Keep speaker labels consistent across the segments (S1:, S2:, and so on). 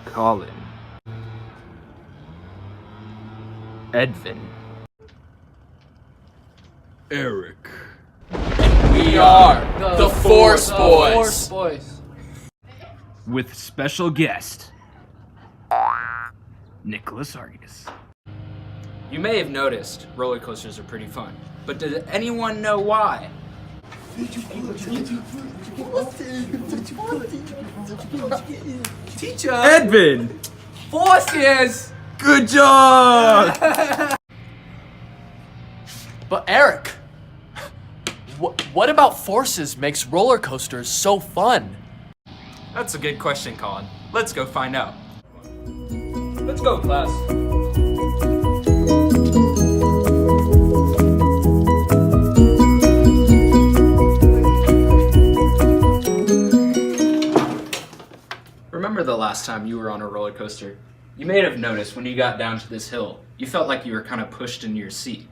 S1: Colin, Edvin, Eric.
S2: We are the Force Boys.
S1: With special guest, Nicholas Argus.
S2: You may have noticed roller coasters are pretty fun, but did anyone know why? Teacher!
S1: Edvin!
S2: Forces!
S1: Good job!
S3: But Eric, what about forces makes roller coasters so fun?
S2: That's a good question, Colin. Let's go find out. Let's go, class. Remember the last time you were on a roller coaster? You may have noticed when you got down to this hill, you felt like you were kind of pushed into your seat.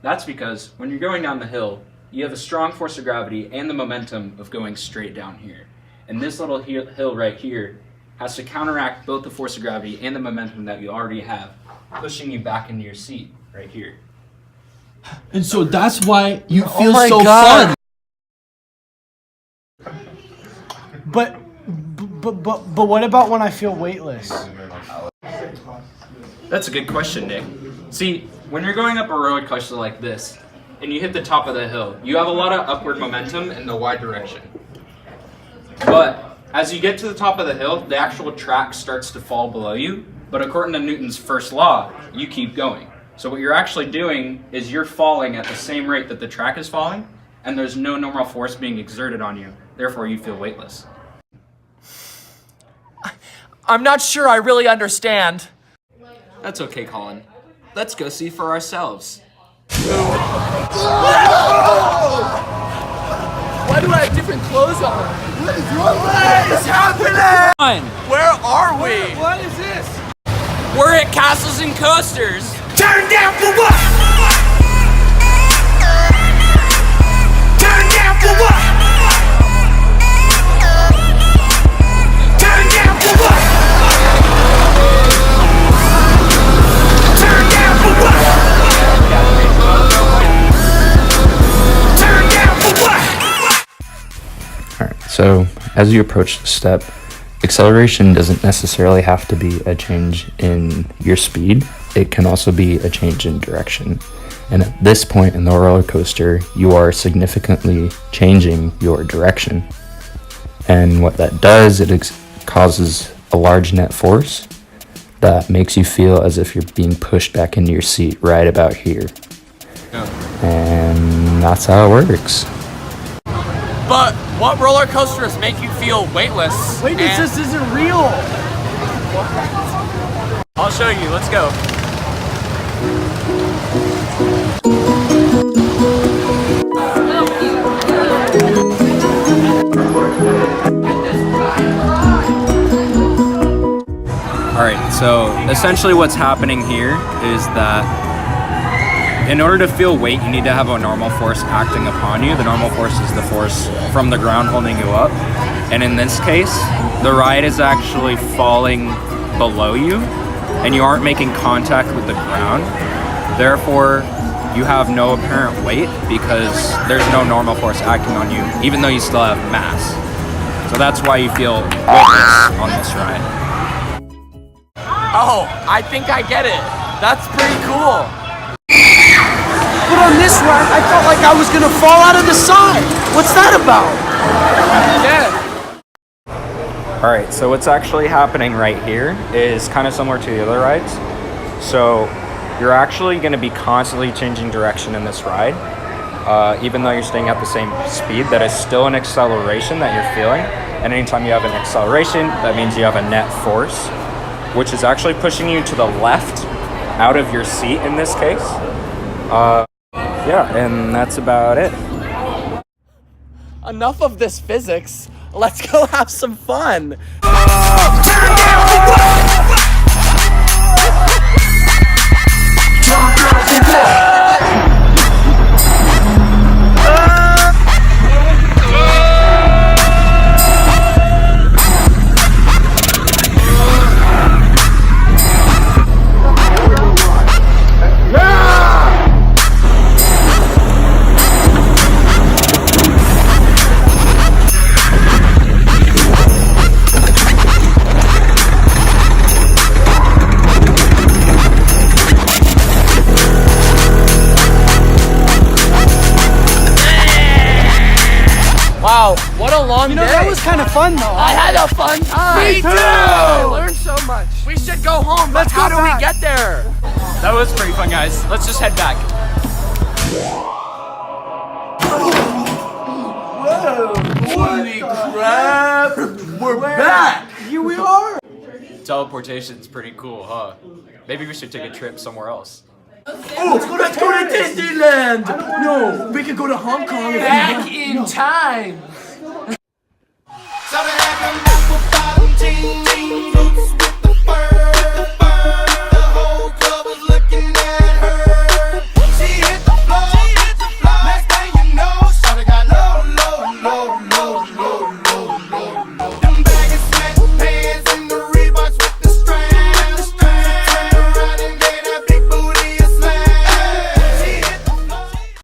S2: That's because when you're going down the hill, you have a strong force of gravity and the momentum of going straight down here. And this little hill right here has to counteract both the force of gravity and the momentum that you already have, pushing you back into your seat right here.
S4: And so that's why you feel
S3: my
S4: so
S3: God.
S4: fun. But what about when I feel weightless?
S2: That's a good question, Nick. See, when you're going up a roller coaster like this, and you hit the top of the hill, you have a lot of upward momentum in the y direction. But as you get to the top of the hill, the actual track starts to fall below you, but according to Newton's first law, you keep going. So what you're actually doing is you're falling at the same rate that the track is falling, and there's no normal force being exerted on you, therefore you feel weightless.
S3: I'm not sure I really understand.
S2: That's okay, Colin. Let's go see for ourselves.
S3: Why do I have different clothes on?
S2: What is happening?
S3: Where are we?
S2: What is this? We're at Castles and Coasters.
S5: Turn down for what? Turn down for what? Turn down for what? Turn down for what? Turn down for what?
S6: Alright, so as you approach the step, acceleration doesn't necessarily have to be a change in your speed. It can also be a change in direction. And at this point in the roller coaster, you are significantly changing your direction. And what that does, it causes a large net force that makes you feel as if you're being pushed back into your seat right about here. And that's how it works.
S3: But what roller coasters make you feel weightless?
S4: Wait, this isn't real.
S3: I'll show you. Let's go.
S2: Alright, so essentially what's happening here is that in order to feel weight, you need to have a normal force acting upon you. The normal force is the force from the ground holding you up. And in this case, the ride is actually falling below you, and you aren't making contact with the ground. Therefore, you have no apparent weight because there's no normal force acting on you, even though you still have mass. So that's why you feel weightless on this ride.
S3: Oh, I think I get it. That's pretty cool.
S4: But on this ride, I felt like I was gonna fall out of the side. What's that about?
S2: Yeah. Alright, so what's actually happening right here is kind of similar to the other rides. So you're actually going to be constantly changing direction in this ride. Even though you're staying at the same speed, that is still an acceleration that you're feeling. And anytime you have an acceleration, that means you have a net force, which is actually pushing you to the left out of your seat in this case. Yeah, and that's about it.
S3: Enough of this physics. Let's go have some fun.
S4: kind of fun, though.
S3: I had a fun time.
S4: Me too! I learned so much.
S3: We should go home. Let's
S4: go
S3: How do
S4: back.
S3: we get there?
S2: That was pretty fun, guys. Let's just head back.
S4: Holy crap! We're back! Here we are!
S2: Teleportation's pretty cool, huh? Maybe we should take a trip somewhere else.
S4: Oh, let's go to Disneyland! No, we could go to Hong Kong if we
S3: Back
S4: want.
S3: in time.